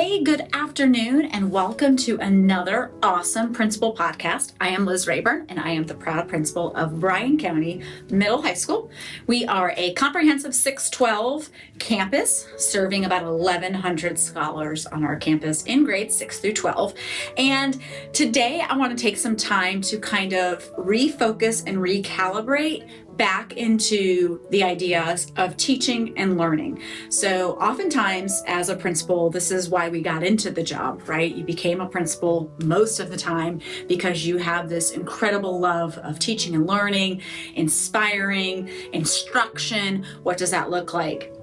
Hey, good afternoon, and welcome to another awesome principal podcast. I am Liz Rayburn, and I am the proud principal of Bryan County Middle High School. We are a comprehensive 612 campus, serving about 1,100 scholars on our campus in grades 6 through 12. And today I want to take some time to kind of refocus and recalibrate back into the ideas of teaching and learning. So oftentimes as a principal, this is why we got into the job, right? You became a principal most of the time because you have this incredible love of teaching and learning, inspiring, instruction. What does that look like?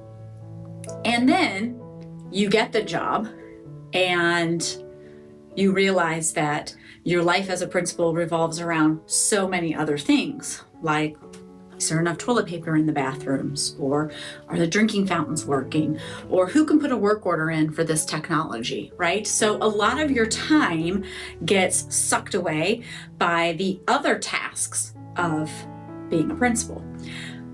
And then you get the job and you realize that your life as a principal revolves around so many other things, like, is there enough toilet paper in the bathrooms? Or are the drinking fountains working? Or who can put a work order in for this technology, right? So a lot of your time gets sucked away by the other tasks of being a principal.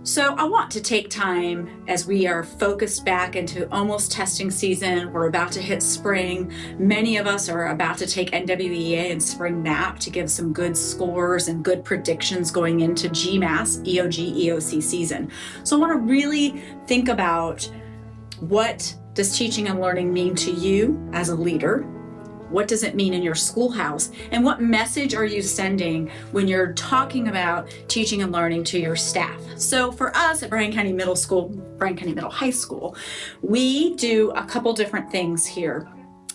So I want to take time as we are focused back into almost testing season. We're about to hit spring. Many of us are about to take NWEA and spring MAP to give some good scores and good predictions going into GMAS, EOG, EOC season. So I want to really think about, what does teaching and learning mean to you as a leader? What does it mean in your schoolhouse? And what message are you sending when you're talking about teaching and learning to your staff? So for us at Bryan County Middle School, Bryan County Middle High School, we do a couple different things here.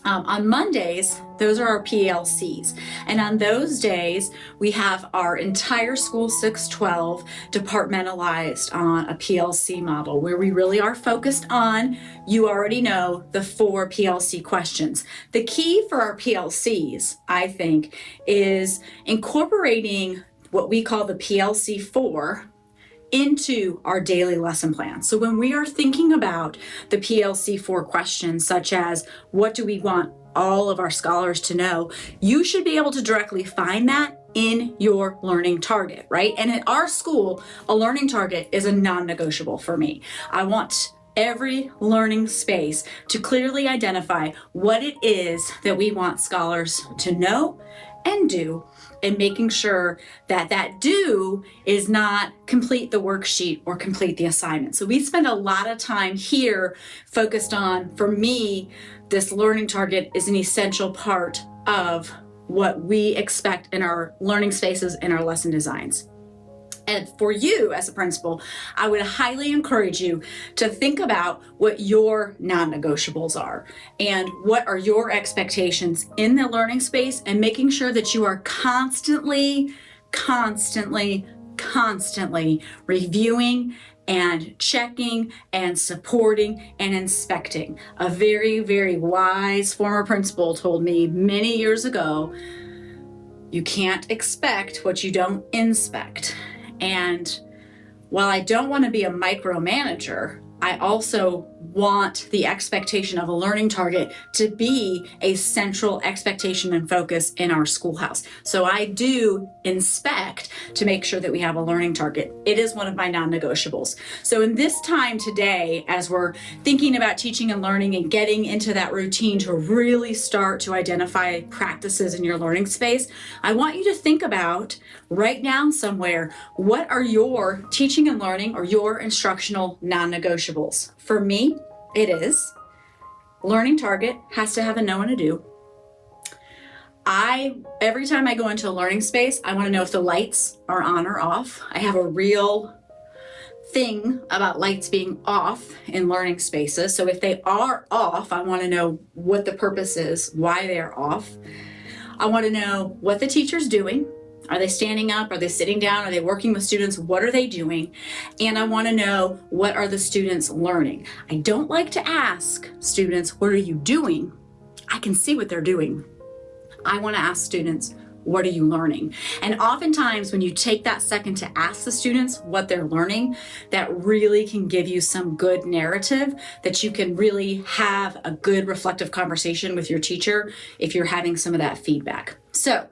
On Mondays, those are our PLCs. And on those days, we have our entire school 612 departmentalized on a PLC model where we really are focused on, you already know, the 4 PLC questions. The key for our PLCs, I think, is incorporating what we call the PLC 4 into our daily lesson plan. So when we are thinking about the PLC 4 questions, such as what do we want all of our scholars to know, you should be able to directly find that in your learning target, right? And at our school, a learning target is a non-negotiable for me. I want every learning space to clearly identify what it is that we want scholars to know and do, and making sure that that do is not complete the worksheet or complete the assignment. So we spend a lot of time here focused on, for me, this learning target is an essential part of what we expect in our learning spaces and our lesson designs. And for you as a principal, I would highly encourage you to think about what your non-negotiables are and what are your expectations in the learning space, and making sure that you are constantly reviewing and checking and supporting and inspecting. A very, very wise former principal told me many years ago, you can't expect what you don't inspect. And while I don't want to be a micromanager, I also want the expectation of a learning target to be a central expectation and focus in our schoolhouse. So I do inspect to make sure that we have a learning target. It is one of my non-negotiables. So in this time today, as we're thinking about teaching and learning and getting into that routine to really start to identify practices in your learning space, I want you to think about, write down somewhere, what are your teaching and learning or your instructional non-negotiables? For me, it is learning target has to have a know and a do. Every time I go into a learning space, I want to know if the lights are on or off. I have a real thing about lights being off in learning spaces. So if they are off, I want to know what the purpose is, why they're off. I want to know what the teacher's doing. Are they standing up? Are they sitting down? Are they working with students? What are they doing? And I want to know, what are the students learning? I don't like to ask students, what are you doing? I can see what they're doing. I want to ask students, what are you learning? And oftentimes when you take that second to ask the students what they're learning, that really can give you some good narrative that you can really have a good reflective conversation with your teacher if you're having some of that feedback. So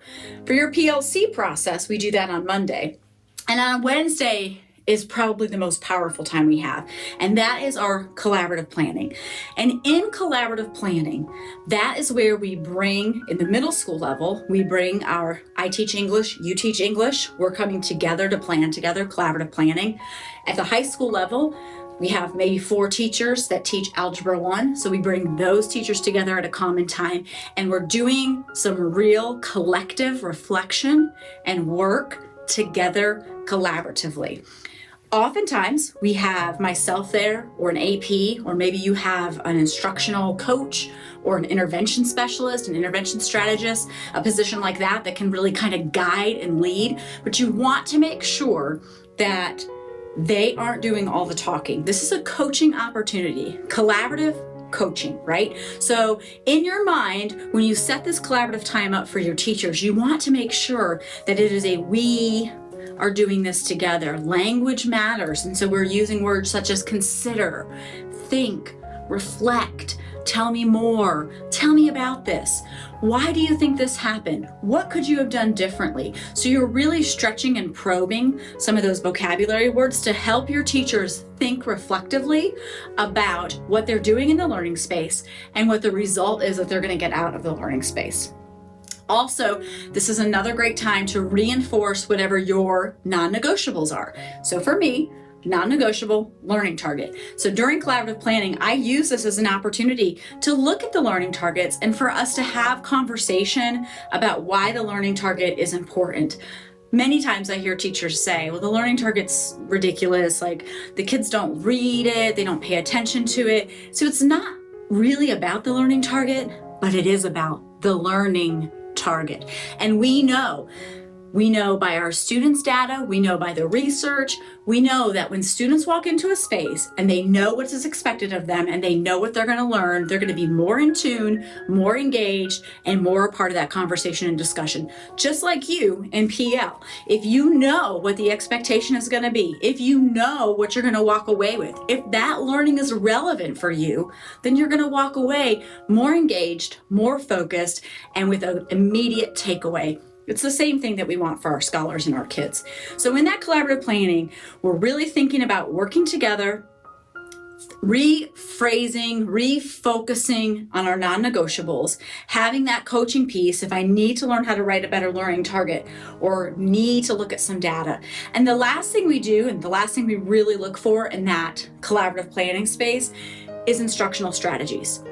for your PLC process, we do that on Monday. And on Wednesday, is probably the most powerful time we have, and that is our collaborative planning. And in collaborative planning, that is where we bring, in the middle school level, we bring our I teach English, you teach English, we're coming together to plan together, collaborative planning. At the high school level, we have maybe 4 teachers that teach Algebra 1, so we bring those teachers together at a common time, and we're doing some real collective reflection and work together collaboratively. Oftentimes, we have myself there, or an AP, or maybe you have an instructional coach or an intervention specialist, an intervention strategist, a position like that that can really kind of guide and lead. But you want to make sure that they aren't doing all the talking. This is a coaching opportunity, collaborative coaching, right? So in your mind, when you set this collaborative time up for your teachers, you want to make sure that it is a we are doing this together. Language matters. And so we're using words such as consider, think, reflect, tell me more, tell me about this. Why do you think this happened? What could you have done differently? So you're really stretching and probing some of those vocabulary words to help your teachers think reflectively about what they're doing in the learning space and what the result is that they're going to get out of the learning space. Also, this is another great time to reinforce whatever your non-negotiables are. So for me, non-negotiable learning target. So during collaborative planning, I use this as an opportunity to look at the learning targets and for us to have conversation about why the learning target is important. Many times I hear teachers say, well, the learning target's ridiculous, like the kids don't read it, they don't pay attention to it. So it's not really about the learning target, but it is about the learning target. And we know by our students' data, we know by the research, we know that when students walk into a space and they know what is expected of them and they know what they're going to learn, they're going to be more in tune, more engaged, and more a part of that conversation and discussion. Just like you in PL. If you know what the expectation is going to be, if you know what you're going to walk away with, if that learning is relevant for you, then you're going to walk away more engaged, more focused, and with an immediate takeaway. It's the same thing that we want for our scholars and our kids. So in that collaborative planning, we're really thinking about working together, rephrasing, refocusing on our non-negotiables, having that coaching piece if I need to learn how to write a better learning target or need to look at some data. And the last thing we do, and the last thing we really look for in that collaborative planning space is instructional strategies.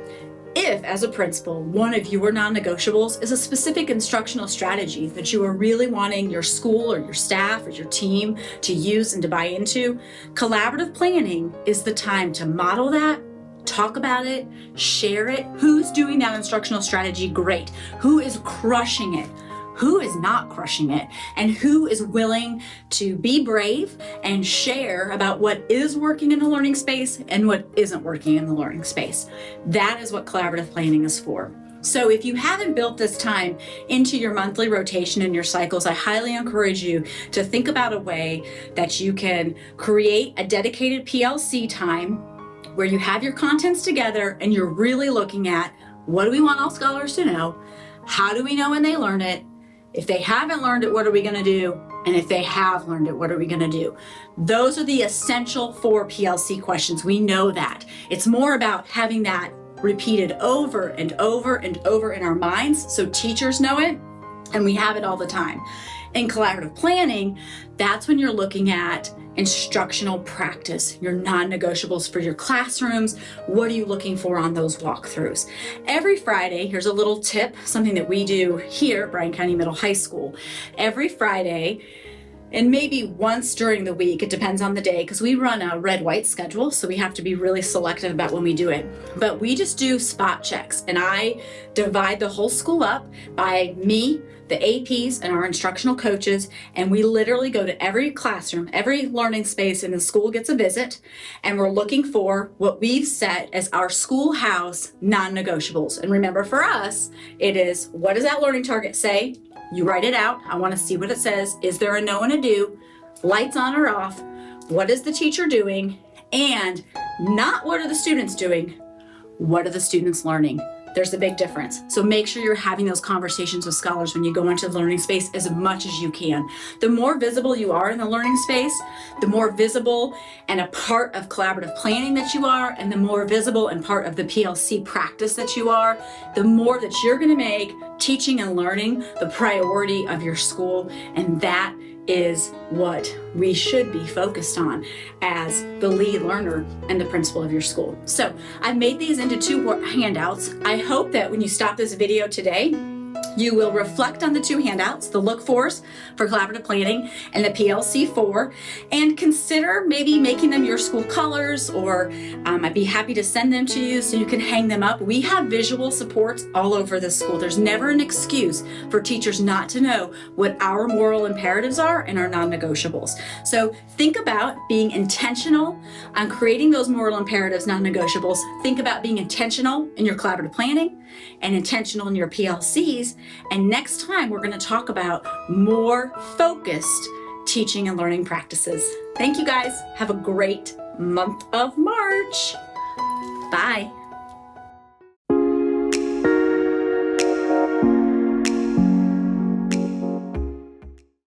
If, as a principal, one of your non-negotiables is a specific instructional strategy that you are really wanting your school or your staff or your team to use and to buy into, collaborative planning is the time to model that, talk about it, share it. Who's doing that instructional strategy great? Who is crushing it? Who is not crushing it, and who is willing to be brave and share about what is working in the learning space and what isn't working in the learning space. That is what collaborative planning is for. So if you haven't built this time into your monthly rotation and your cycles, I highly encourage you to think about a way that you can create a dedicated PLC time where you have your contents together and you're really looking at what do we want all scholars to know? How do we know when they learn it? If they haven't learned it, what are we going to do? And if they have learned it, what are we going to do? Those are the essential 4 PLC questions. We know that. It's more about having that repeated over and over and over in our minds so teachers know it and we have it all the time. In collaborative planning, that's when you're looking at instructional practice, your non-negotiables for your classrooms. What are you looking for on those walkthroughs? Every Friday, here's a little tip, something that we do here at Bryan County Middle High School. Every Friday, and maybe once during the week, it depends on the day, because we run a red-white schedule, so we have to be really selective about when we do it. But we just do spot checks, and I divide the whole school up by me, the APs, and our instructional coaches, and we literally go to every classroom, every learning space in the school gets a visit, and we're looking for what we've set as our schoolhouse non-negotiables. And remember, for us, it is, what does that learning target say? You write it out. I want to see what it says. Is there a no and a do? Lights on or off? What is the teacher doing? And not what are the students doing? What are the students learning? There's a big difference. So make sure you're having those conversations with scholars when you go into the learning space as much as you can. The more visible you are in the learning space, the more visible and a part of collaborative planning that you are, and the more visible and part of the PLC practice that you are, the more that you're going to make teaching and learning the priority of your school. And that is what we should be focused on as the lead learner and the principal of your school. So I've made these into 2 handouts. I hope that when you stop this video today, you will reflect on the 2 handouts, the look-fors for collaborative planning and the PLC4, and consider maybe making them your school colors, or I'd be happy to send them to you so you can hang them up. We have visual supports all over the school. There's never an excuse for teachers not to know what our moral imperatives are and our non-negotiables. So think about being intentional on creating those moral imperatives, non-negotiables. Think about being intentional in your collaborative planning and intentional in your PLCs. And next time, we're going to talk about more focused teaching and learning practices. Thank you guys. Have a great month of March. Bye.